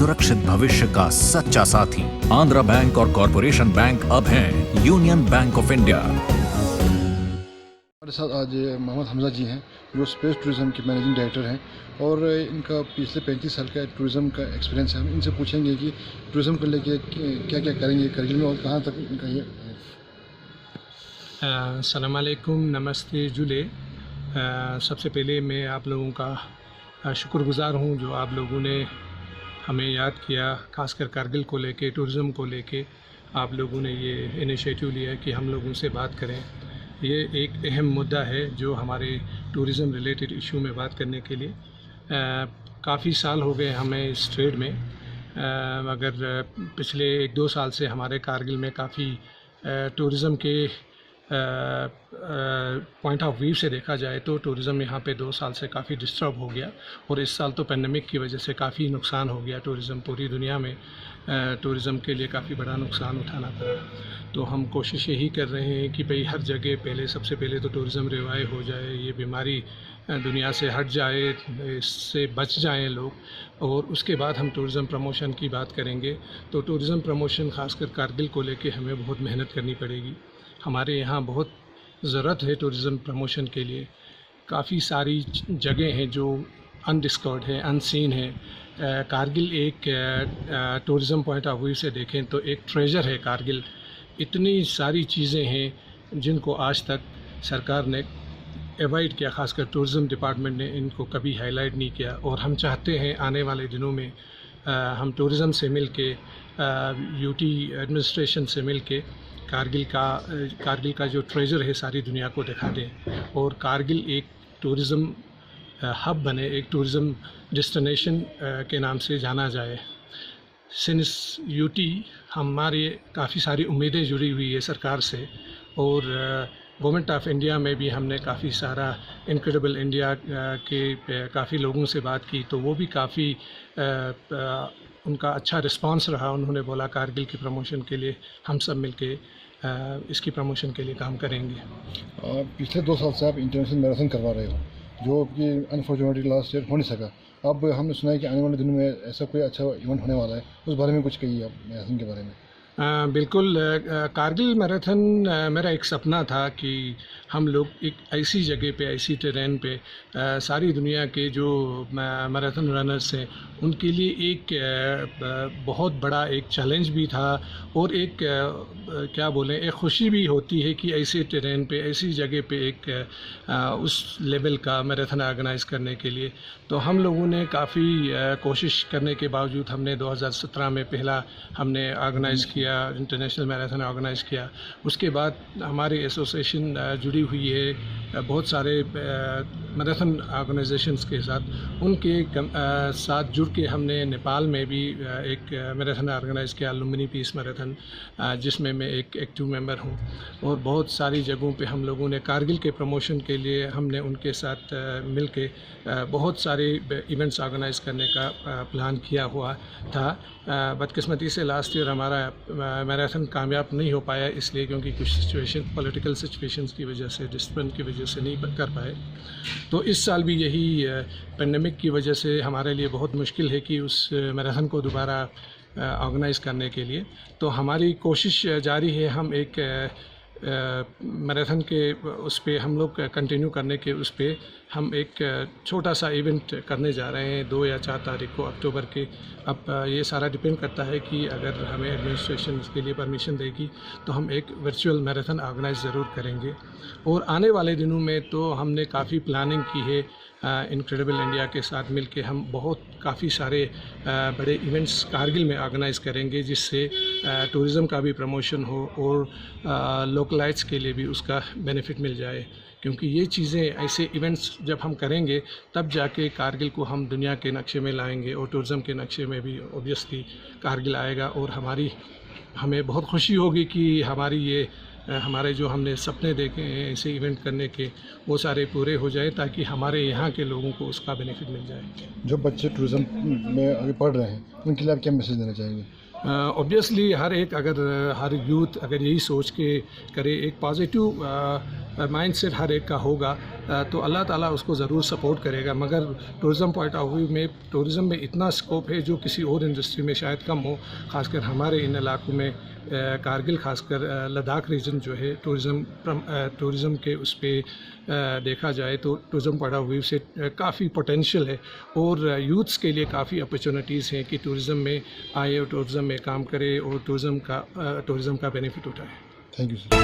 सुरक्षित भविष्य का सच्चा साथी। आंध्रा बैंक और कॉरपोरेशन बैंक अब हैं यूनियन बैंक ऑफ इंडिया। हमारे साथ आज मोहम्मद हमजा जी हैं जो स्पेस टूरिज्म के मैनेजिंग डायरेक्टर हैं और इनका पिछले 35 साल का टूरिज्म का एक्सपीरियंस है। हम इनसे पूछेंगे कि टूरिज्म को लेके क्या क्या करेंगे करगिल में और कहाँ तक इनका ये। अस्सलाम वालेकुम, नमस्ते जुले। सबसे पहले मैं आप लोगों का शुक्रगुज़ार हूँ जो आप लोगों ने हमें याद किया, खासकर कारगिल को लेके, टूरिज़म को लेके आप लोगों ने ये इनिशिएटिव लिया कि हम लोगों से बात करें। ये एक अहम मुद्दा है जो हमारे टूरिज़म रिलेटेड इशू में बात करने के लिए। काफ़ी साल हो गए हमें इस ट्रेड में, मगर पिछले 1-2 साल से हमारे कारगिल में काफ़ी टूरिज़म के पॉइंट ऑफ व्यू से देखा जाए तो टूरिज़म यहाँ पे 2 साल से काफ़ी डिस्टर्ब हो गया और इस साल तो पेंडेमिक की वजह से काफ़ी नुकसान हो गया। टूरिज़म पूरी दुनिया में टूरिज़म के लिए काफ़ी बड़ा नुकसान उठाना पड़ा। तो हम कोशिश यही कर रहे हैं कि भाई हर जगह सबसे पहले तो टूरिज़म रिवाइव हो जाए, ये बीमारी दुनिया से हट जाए, इससे बच जाएं लोग, और उसके बाद हम टूरिज़म प्रमोशन की बात करेंगे। तो टूरिज़म प्रमोशन ख़ासकर कारगिल को लेके हमें बहुत मेहनत करनी पड़ेगी। हमारे यहाँ बहुत ज़रूरत है टूरिज़म प्रमोशन के लिए। काफ़ी सारी जगह हैं जो अनडिस्कवर्ड है, अनसीन है। कारगिल एक टूरिज़म पॉइंट ऑफ व्यू से देखें तो एक ट्रेजर है कारगिल। इतनी सारी चीज़ें हैं जिनको आज तक सरकार ने अवॉइड किया, खासकर टूरिज़म डिपार्टमेंट ने इनको कभी हाईलाइट नहीं किया। और हम चाहते हैं आने वाले दिनों में हम टूरिज़म से मिल के, यूटी एडमिनिस्ट्रेशन से मिल के कारगिल का जो ट्रेजर है सारी दुनिया को दिखा दें और कारगिल एक टूरिज़म हब बने, एक टूरिज़म डेस्टिनेशन के नाम से जाना जाए। सिंस यूटी हमारे काफ़ी सारी उम्मीदें जुड़ी हुई है सरकार से, और गवर्नमेंट ऑफ इंडिया में भी हमने काफ़ी सारा इनक्रेडिबल इंडिया के काफ़ी लोगों से बात की तो वो भी काफ़ी उनका अच्छा रिस्पांस रहा। उन्होंने बोला कारगिल की प्रमोशन के लिए हम सब मिलके इसकी प्रमोशन के लिए काम करेंगे। पिछले 2 साल से आप इंटरनेशनल मैराथन करवा रहे हो जो कि अनफॉर्चुनेटली लास्ट ईयर हो नहीं सका। अब हमने सुना है कि आने वाले दिनों में ऐसा कोई अच्छा इवेंट होने वाला है, उस बारे में कुछ कहिए आप मैराथन के बारे में। बिल्कुल, कारगिल मैराथन मेरा एक सपना था कि हम लोग एक ऐसी जगह पे, ऐसी टेरेन पे सारी दुनिया के जो मैराथन रनर्स हैं उनके लिए एक बहुत बड़ा एक चैलेंज भी था और एक क्या बोलें, एक खुशी भी होती है कि ऐसे टेरेन पे, ऐसी जगह पे एक उस लेवल का मैराथन ऑर्गेनाइज़ करने के लिए। तो हम लोगों ने काफ़ी कोशिश करने के बावजूद हमने 2017 में पहला हमने ऑर्गेनाइज़ किया, इंटरनेशनल मैराथन ऑर्गेनाइज़ किया। उसके बाद हमारी एसोसिएशन जुड़ी हुई है बहुत सारे मैराथन ऑर्गेनाइजेशंस के साथ। उनके साथ जुड़ के हमने नेपाल में भी एक मैराथन ऑर्गेनाइज़ किया, लुम्बिनी पीस मैराथन, जिसमें मैं एक एक्टिव मेंबर हूँ। और बहुत सारी जगहों पे हम लोगों ने कारगिल के प्रमोशन के लिए हमने उनके साथ मिल के बहुत सारे इवेंट्स ऑर्गेनाइज़ करने का प्लान किया हुआ था। बदकिस्मती से लास्ट ईयर हमारा मैराथन कामयाब नहीं हो पाया, इसलिए क्योंकि कुछ पॉलिटिकल सिचुएशंस की वजह से, डिस्टर्बेंस की वजह से नहीं कर पाए। तो इस साल भी यही पेंडेमिक की वजह से हमारे लिए बहुत मुश्किल है कि उस मैराथन को दोबारा ऑर्गेनाइज़ करने के लिए। तो हमारी कोशिश जारी है, हम एक मैराथन के उस पे हम लोग कंटिन्यू करने के उस पे हम एक छोटा सा इवेंट करने जा रहे हैं 2 या 4 तारीख को अक्टूबर के। अब ये सारा डिपेंड करता है कि अगर हमें एडमिनिस्ट्रेशन इसके लिए परमिशन देगी तो हम एक वर्चुअल मैराथन ऑर्गेनाइज ज़रूर करेंगे। और आने वाले दिनों में तो हमने काफ़ी प्लानिंग की है, इनक्रेडिबल इंडिया के साथ मिलके हम काफ़ी सारे बड़े इवेंट्स कारगिल में ऑर्गेनाइज़ करेंगे जिससे टूरिज़म का भी प्रमोशन हो और लोकलाइट्स के लिए भी उसका बेनिफिट मिल जाए। क्योंकि ये चीज़ें, ऐसे इवेंट्स जब हम करेंगे तब जाके कारगिल को हम दुनिया के नक्शे में लाएंगे और टूरिज़म के नक्शे में भी ऑब्वियसली कारगिल आएगा। और हमें बहुत खुशी होगी कि हमारे जो हमने सपने देखे हैं ऐसे इवेंट करने के, वो सारे पूरे हो जाए ताकि हमारे यहाँ के लोगों को उसका बेनिफिट मिल जाए। जो बच्चे टूरिज़म में आगे पढ़ रहे हैं उनके लिए आप क्या मैसेज देना चाहेंगे? ऑब्वियसली हर यूथ अगर यही सोच के करे, एक पॉजिटिव माइंडसेट हर एक का होगा तो अल्लाह ताला उसको ज़रूर सपोर्ट करेगा। मगर टूरिज़म पॉइंट ऑफ व्यू में टूरिज़म में इतना स्कोप है जो किसी और इंडस्ट्री में शायद कम हो, ख़ासकर हमारे इन इलाकों में कारगिल, खासकर लद्दाख रीजन जो है टूरिज़म के उस पर देखा जाए तो टूरिज़म पॉइंट ऑफ व्यू से काफ़ी पोटेंशियल है और यूथ्स के लिए काफ़ी अपॉर्चुनिटीज़ हैं कि टूरिज़म में आए और टूरिज़म में काम करे और टूरिज़म का बेनिफिट उठाए। Thank you sir.